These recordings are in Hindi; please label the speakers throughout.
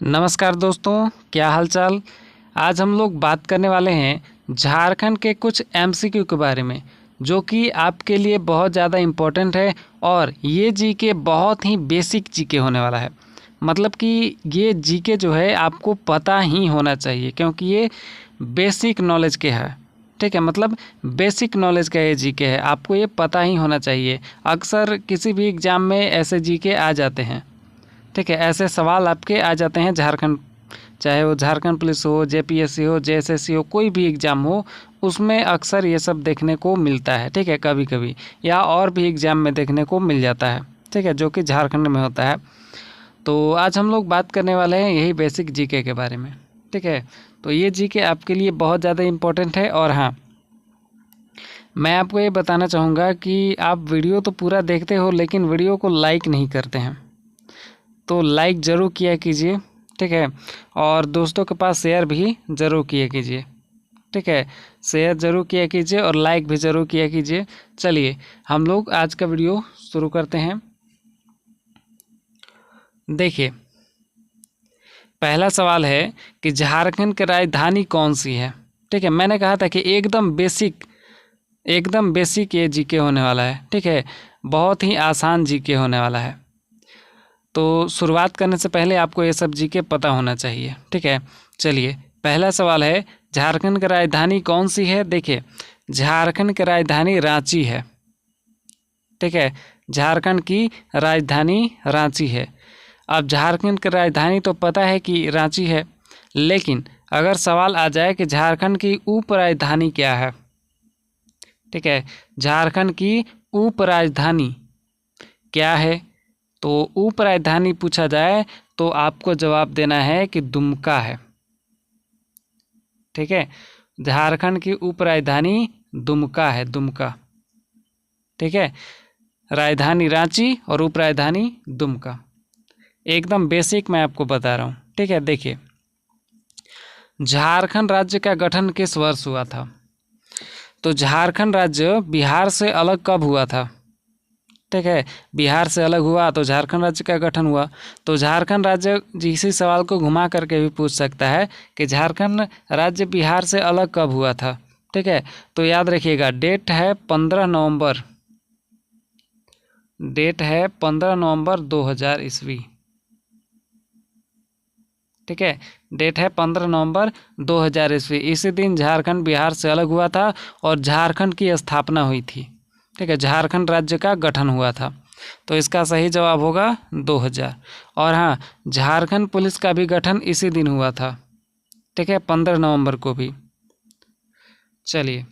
Speaker 1: नमस्कार दोस्तों, क्या हालचाल। आज हम लोग बात करने वाले हैं झारखंड के कुछ एमसीक्यू के बारे में, जो कि आपके लिए बहुत ज़्यादा इम्पोर्टेंट है। और ये जीके बहुत ही बेसिक जीके होने वाला है। मतलब कि ये जीके जो है आपको पता ही होना चाहिए, क्योंकि ये बेसिक नॉलेज के है। ठीक है, मतलब बेसिक नॉलेज का ये जीके है, आपको ये पता ही होना चाहिए। अक्सर किसी भी एग्ज़ाम में ऐसे जीके आ जाते हैं। ठीक है, ऐसे सवाल आपके आ जाते हैं झारखंड, चाहे वो झारखंड पुलिस हो, जेपीएससी हो, जेएसएससी हो, कोई भी एग्ज़ाम हो, उसमें अक्सर ये सब देखने को मिलता है। ठीक है, कभी कभी या और भी एग्ज़ाम में देखने को मिल जाता है। ठीक है, जो कि झारखंड में होता है। तो आज हम लोग बात करने वाले हैं यही बेसिक जीके के बारे में। ठीक है, तो ये जीके आपके लिए बहुत ज़्यादा इम्पोर्टेंट है। और हाँ, मैं आपको ये बताना चाहूँगा कि आप वीडियो तो पूरा देखते हो, लेकिन वीडियो को लाइक नहीं करते हैं, तो लाइक ज़रूर किया कीजिए। ठीक है, और दोस्तों के पास शेयर भी ज़रूर किया कीजिए। ठीक है, शेयर ज़रूर किया कीजिए और लाइक भी ज़रूर किया कीजिए। चलिए हम लोग आज का वीडियो शुरू करते हैं। देखिए, पहला सवाल है कि झारखंड की राजधानी कौन सी है। ठीक है, मैंने कहा था कि एकदम बेसिक ये जीके होने वाला है। ठीक है, बहुत ही आसान जीके होने वाला है। तो शुरुआत करने से पहले आपको ये सब जीके पता होना चाहिए। ठीक है, चलिए पहला सवाल है, झारखंड की राजधानी कौन सी है। देखिए, झारखंड की राजधानी रांची है। ठीक है, झारखंड की राजधानी रांची है। अब झारखंड की राजधानी तो पता है कि रांची है, लेकिन अगर सवाल आ जाए कि झारखंड की उप राजधानी क्या है। ठीक है, झारखंड की उप राजधानी क्या है, तो उप राजधानी पूछा जाए तो आपको जवाब देना है कि दुमका है। ठीक है, झारखंड की उप राजधानी दुमका है, दुमका। ठीक है, राजधानी रांची और उप राजधानी दुमका। एकदम बेसिक मैं आपको बता रहा हूँ। ठीक है, देखिए, झारखंड राज्य का गठन किस वर्ष हुआ था। तो झारखंड राज्य बिहार से अलग कब हुआ था। ठीक है, बिहार से अलग हुआ तो झारखंड राज्य का गठन हुआ। तो झारखंड राज्य इसी सवाल को घुमा करके भी पूछ सकता है कि झारखंड राज्य बिहार से अलग कब हुआ था। ठीक है, तो याद रखिएगा, डेट है 15 नवंबर, डेट है 15 नवंबर 2000 ईस्वी। ठीक है, डेट है 15 नवंबर 2000 ईस्वी। इसी दिन झारखंड बिहार से अलग हुआ था और झारखंड की स्थापना हुई थी। ठीक है, झारखंड राज्य का गठन हुआ था। तो इसका सही जवाब होगा 2000। और हाँ, झारखंड पुलिस का भी गठन इसी दिन हुआ था। ठीक है, 15 नवंबर को भी। चलिए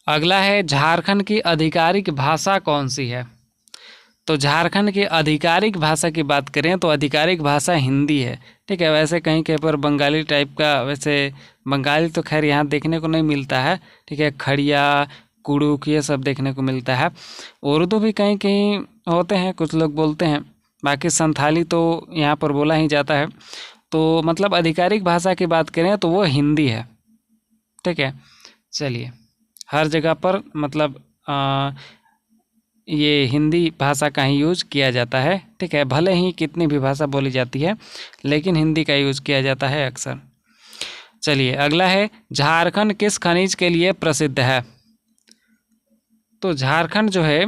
Speaker 1: अगला है, झारखंड की आधिकारिक भाषा कौन सी है। तो झारखंड की आधिकारिक भाषा की बात करें तो आधिकारिक भाषा हिंदी है। ठीक है, वैसे कहीं कहीं पर बंगाली टाइप का, वैसे बंगाली तो खैर यहाँ देखने को नहीं मिलता है। ठीक है, खड़िया, कुड़ुक, ये सब देखने को मिलता है। उर्दू भी कहीं कहीं होते हैं, कुछ लोग बोलते हैं। बाकी संथाली तो यहाँ पर बोला ही जाता है। तो मतलब आधिकारिक भाषा की बात करें तो वो हिंदी है। ठीक है, चलिए, हर जगह पर मतलब ये हिंदी भाषा का ही यूज़ किया जाता है। ठीक है, भले ही कितनी भी भाषा बोली जाती है, लेकिन हिंदी का यूज़ किया जाता है अक्सर। चलिए अगला है, झारखंड किस खनिज के लिए प्रसिद्ध है। तो झारखंड जो है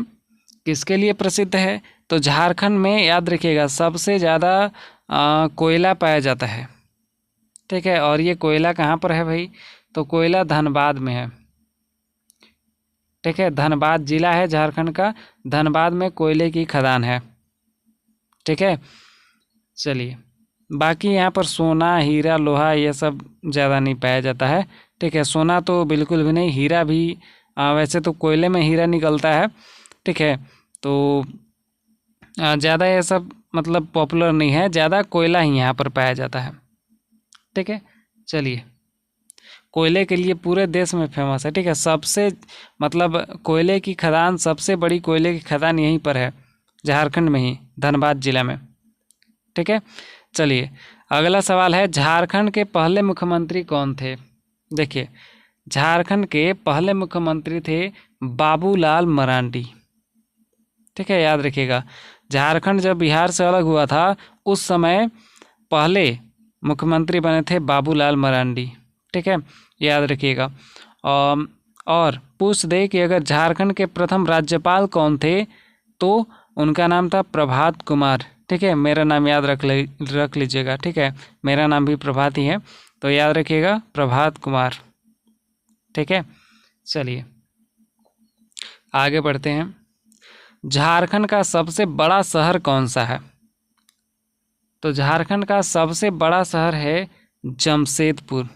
Speaker 1: किसके लिए प्रसिद्ध है, तो झारखंड में याद रखिएगा सबसे ज़्यादा कोयला पाया जाता है। ठीक है, और ये कोयला कहाँ पर है भाई, तो कोयला धनबाद में है। ठीक है, धनबाद जिला है झारखंड का, धनबाद में कोयले की खदान है। ठीक है, चलिए, बाकी यहाँ पर सोना, हीरा, लोहा ये सब ज़्यादा नहीं पाया जाता है। ठीक है, सोना तो बिल्कुल भी नहीं, हीरा भी वैसे तो कोयले में हीरा निकलता है। ठीक है, तो ज़्यादा ये सब मतलब पॉपुलर नहीं है, ज़्यादा कोयला ही यहाँ पर पाया जाता है। ठीक है, चलिए, कोयले के लिए पूरे देश में फेमस है। ठीक है, सबसे मतलब कोयले की खदान, सबसे बड़ी कोयले की खदान यहीं पर है, झारखंड में ही, धनबाद जिला में। ठीक है, चलिए अगला सवाल है, झारखंड के पहले मुख्यमंत्री कौन थे। देखिए, झारखंड के पहले मुख्यमंत्री थे बाबूलाल मरांडी। ठीक है, याद रखिएगा, झारखंड जब बिहार से अलग हुआ था उस समय पहले मुख्यमंत्री बने थे बाबूलाल मरांडी। ठीक है, याद रखिएगा। और पूछ दे कि अगर झारखंड के प्रथम राज्यपाल कौन थे, तो उनका नाम था प्रभात कुमार। ठीक है, मेरा नाम याद रख लीजिएगा। ठीक है, मेरा नाम भी प्रभात ही है, तो याद रखिएगा प्रभात कुमार। ठीक है, चलिए आगे बढ़ते हैं। झारखंड का सबसे बड़ा शहर कौन सा है? तो झारखंड का सबसे बड़ा शहर है जमशेदपुर।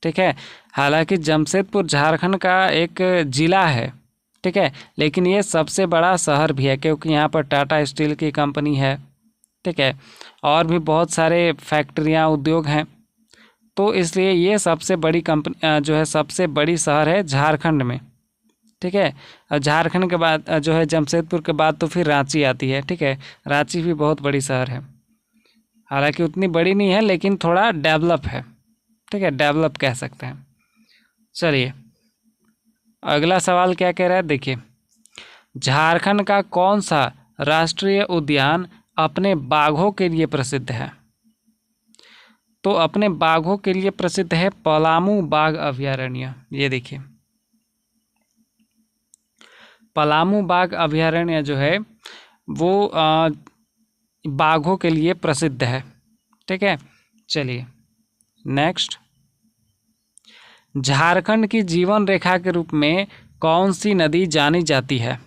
Speaker 1: ठीक है, हालांकि जमशेदपुर झारखंड का एक ज़िला है। ठीक है, लेकिन ये सबसे बड़ा शहर भी है क्योंकि यहाँ पर टाटा स्टील की कंपनी है। ठीक है, और भी बहुत सारे फैक्ट्रियाँ उद्योग हैं, तो इसलिए ये सबसे बड़ी कंपनी जो है सबसे बड़ी शहर है झारखंड में। ठीक है, और झारखंड के बाद जो है जमशेदपुर के बाद तो फिर रांची आती है। ठीक है, रांची भी बहुत बड़ी शहर है, हालांकि उतनी बड़ी नहीं है लेकिन थोड़ा डेवलप है। ठीक है, डेवलप कह सकते हैं। चलिए अगला सवाल क्या कह रहा है, देखिए। झारखंड का कौन सा राष्ट्रीय उद्यान अपने बाघों के लिए प्रसिद्ध है? तो अपने बाघों के लिए प्रसिद्ध है पलामू बाघ अभयारण्य। ये देखिए, पलामू बाघ अभयारण्य जो है वो बाघों के लिए प्रसिद्ध है। ठीक है, चलिए नेक्स्ट। झारखंड की जीवन रेखा के रूप में कौन सी नदी जानी जाती है?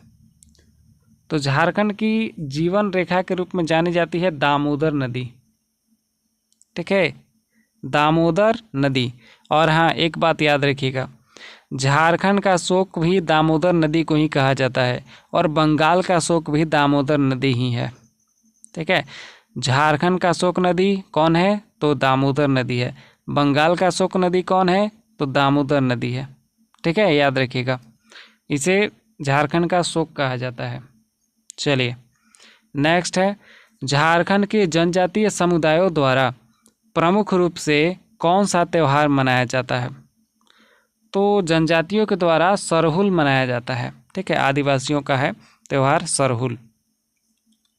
Speaker 1: तो झारखंड की जीवन रेखा के रूप में जानी जाती है दामोदर नदी। ठीक है, दामोदर नदी। और हाँ, एक बात याद रखिएगा, झारखंड का शोक भी दामोदर नदी को ही कहा जाता है और बंगाल का शोक भी दामोदर नदी ही है। ठीक है, झारखंड का शोक नदी कौन है? तो दामोदर नदी है। बंगाल का शोक नदी कौन है? तो दामोदर नदी है। ठीक है, याद रखिएगा, इसे झारखंड का शोक कहा जाता है। चलिए नेक्स्ट है, झारखंड के जनजातीय समुदायों द्वारा प्रमुख रूप से कौन सा त्यौहार मनाया जाता है? तो जनजातियों के द्वारा सरहुल मनाया जाता है। ठीक है, आदिवासियों का है त्यौहार सरहुल।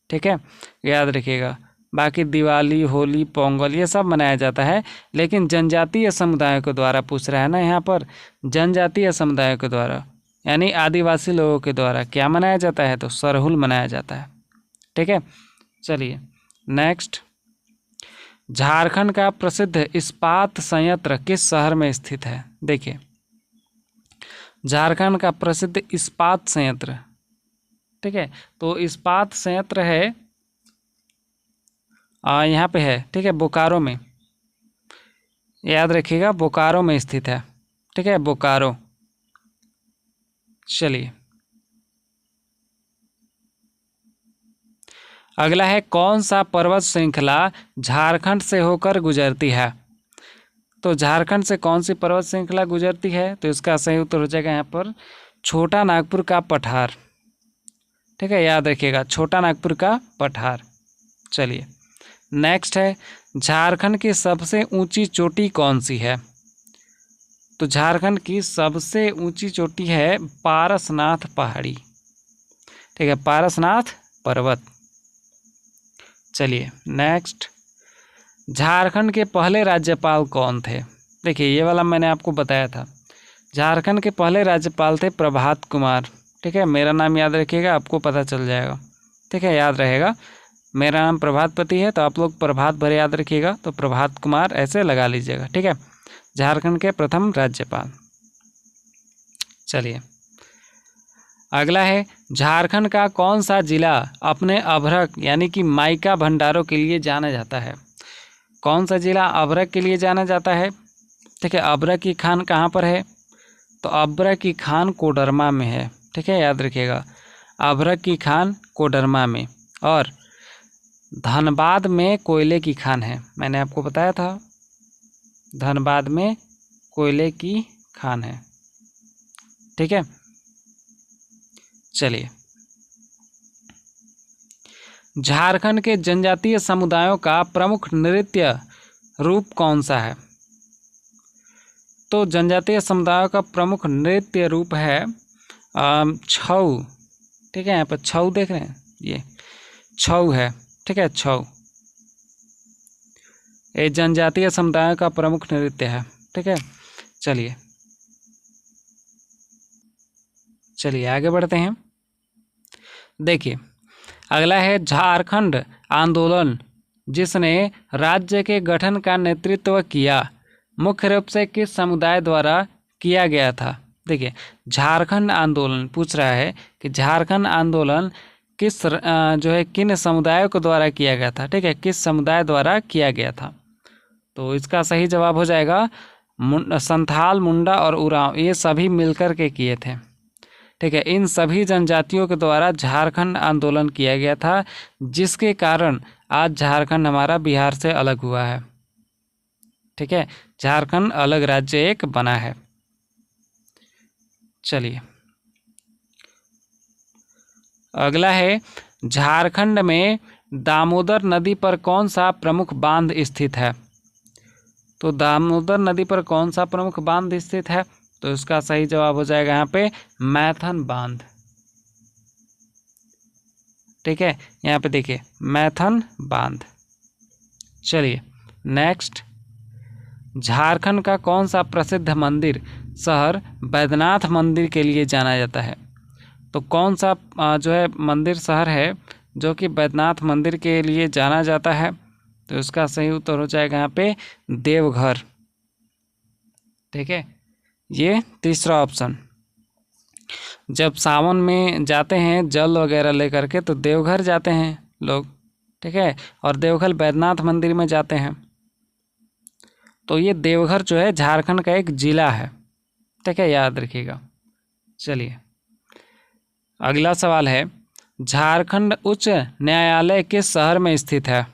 Speaker 1: ठीक है, याद रखिएगा। बाकी दिवाली, होली, पोंगल ये सब मनाया जाता है, लेकिन जनजातीय समुदायों के द्वारा पूछ रहा है ना यहाँ पर, जनजातीय समुदायों के द्वारा यानी आदिवासी लोगों के द्वारा क्या मनाया जाता है? तो सरहुल मनाया जाता है। ठीक है, चलिए नेक्स्ट। झारखंड का प्रसिद्ध इस्पात संयंत्र किस शहर में स्थित है? देखिए, झारखंड का प्रसिद्ध इस्पात संयंत्र, ठीक है, तो इस्पात संयंत्र है यहाँ पे है। ठीक है, बोकारो में, याद रखिएगा बोकारो में स्थित है। ठीक है, बोकारो। चलिए अगला है, कौन सा पर्वत श्रृंखला झारखंड से होकर गुजरती है? तो झारखंड से कौन सी पर्वत श्रृंखला गुजरती है? तो इसका सही उत्तर हो जाएगा यहाँ पर छोटा नागपुर का पठार। ठीक है, याद रखिएगा छोटा नागपुर का पठार। चलिए नेक्स्ट है, झारखंड की सबसे ऊंची चोटी कौन सी है? तो झारखंड की सबसे ऊंची चोटी है पारसनाथ पहाड़ी। ठीक है, पारसनाथ पर्वत। चलिए नेक्स्ट, झारखंड के पहले राज्यपाल कौन थे? देखिए, ये वाला मैंने आपको बताया था, झारखंड के पहले राज्यपाल थे प्रभात कुमार। ठीक है, मेरा नाम याद रखिएगा, आपको पता चल जाएगा। ठीक है, याद रहेगा, मेरा नाम प्रभातपति है, तो आप लोग प्रभात भर याद रखिएगा, तो प्रभात कुमार ऐसे लगा लीजिएगा। ठीक है, झारखंड के प्रथम राज्यपाल। चलिए अगला है, झारखंड का कौन सा जिला अपने अभ्रक यानी कि माइका भंडारों के लिए जाना जाता है? कौन सा जिला अभ्रक के लिए जाना जाता है? ठीक है, अभ्रक की खान कहाँ पर है? तो अभ्रक की खान कोडरमा में है। ठीक है, याद रखिएगा, अभ्रक की खान कोडरमा में। और धनबाद में कोयले की खान है, मैंने आपको बताया था, धनबाद में कोयले की खान है। ठीक है, चलिए झारखंड के जनजातीय समुदायों का प्रमुख नृत्य रूप कौन सा है? तो जनजातीय समुदायों का प्रमुख नृत्य रूप है छऊ। ठीक है, यहाँ पर छऊ देख रहे हैं, ये छऊ है, ठीक है, छऊ। ये जनजातीय समुदायों का प्रमुख नृत्य है, ठीक है। चलिए चलिए आगे बढ़ते हैं। देखिए अगला है झारखंड आंदोलन, जिसने राज्य के गठन का नेतृत्व किया, मुख्य रूप से किस समुदाय द्वारा किया गया था। देखिए झारखंड आंदोलन पूछ रहा है कि झारखंड आंदोलन किस जो है किन समुदायों के द्वारा किया गया था, ठीक है, किस समुदाय द्वारा किया गया था। तो इसका सही जवाब हो जाएगा संथाल, मुंडा और उरांव, ये सभी मिलकर के किए थे, ठीक है। इन सभी जनजातियों के द्वारा झारखंड आंदोलन किया गया था, जिसके कारण आज झारखंड हमारा बिहार से अलग हुआ है, ठीक है। झारखंड अलग राज्य एक बना है। चलिए अगला है झारखंड में दामोदर नदी पर कौन सा प्रमुख बांध स्थित है। तो दामोदर नदी पर कौन सा प्रमुख बांध स्थित है, तो इसका सही जवाब हो जाएगा यहाँ पे मैथन बांध, ठीक है। यहाँ पे देखिए मैथन बांध। चलिए नेक्स्ट, झारखंड का कौन सा प्रसिद्ध मंदिर शहर बैद्यनाथ मंदिर के लिए जाना जाता है। तो कौन सा जो है मंदिर शहर है जो कि बैद्यनाथ मंदिर के लिए जाना जाता है, तो इसका सही उत्तर हो जाएगा यहाँ पे देवघर, ठीक है। ये तीसरा ऑप्शन, जब सावन में जाते हैं जल वगैरह लेकर के तो देवघर जाते हैं लोग, ठीक है, और देवघर बैद्यनाथ मंदिर में जाते हैं। तो ये देवघर जो है झारखंड का एक जिला है, ठीक है, याद रखिएगा। चलिए अगला सवाल है, झारखंड उच्च न्यायालय किस शहर में स्थित है।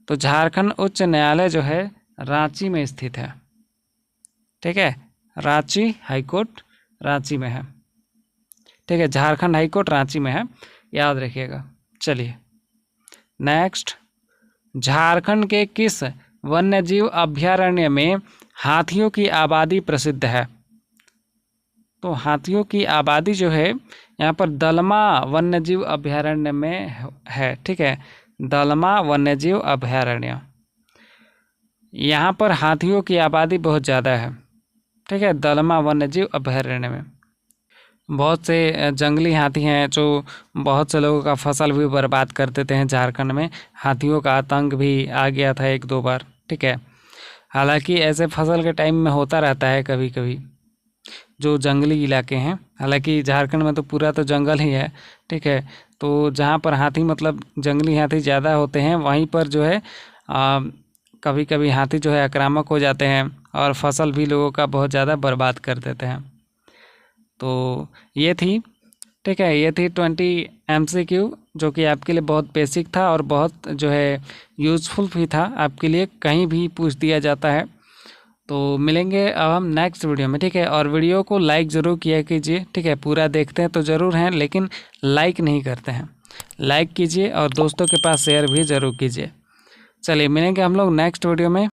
Speaker 1: तो झारखंड उच्च न्यायालय जो है रांची में स्थित है, ठीक है, रांची हाईकोर्ट रांची में है, ठीक है, झारखंड हाईकोर्ट रांची में है, याद रखिएगा। चलिए नेक्स्ट, झारखंड के किस वन्यजीव अभयारण्य में हाथियों की आबादी प्रसिद्ध है। तो हाथियों की आबादी जो है यहाँ पर दलमा वन्यजीव अभयारण्य में है, ठीक है, दलमा वन्यजीव अभयारण्य, यहाँ पर हाथियों की आबादी बहुत ज़्यादा है, ठीक है, दलमा वन्यजीव अभयारण्य में। बहुत से जंगली हाथी हैं जो बहुत से लोगों का फसल भी बर्बाद कर देते हैं। झारखंड में हाथियों का आतंक भी आ गया था 1-2 बार, ठीक है। हालांकि ऐसे फसल के टाइम में होता रहता है कभी कभी, जो जंगली इलाके हैं। हालांकि झारखंड में तो पूरा तो जंगल ही है, ठीक है। तो जहाँ पर हाथी मतलब जंगली हाथी ज़्यादा होते हैं वहीं पर जो है कभी कभी हाथी जो है आक्रामक हो जाते हैं और फसल भी लोगों का बहुत ज़्यादा बर्बाद कर देते हैं। तो ये थी, ठीक है, ये थी 20 MCQ जो कि आपके लिए बहुत बेसिक था और बहुत जो है यूज़फुल भी था आपके लिए, कहीं भी पूछ दिया जाता है। तो मिलेंगे अब हम नेक्स्ट वीडियो में, ठीक है। और वीडियो को लाइक ज़रूर किया कीजिए, ठीक है। पूरा देखते हैं तो ज़रूर हैं लेकिन लाइक नहीं करते हैं, लाइक कीजिए और दोस्तों के पास शेयर भी ज़रूर कीजिए। चलिए मिलेंगे हम लोग नेक्स्ट वीडियो में।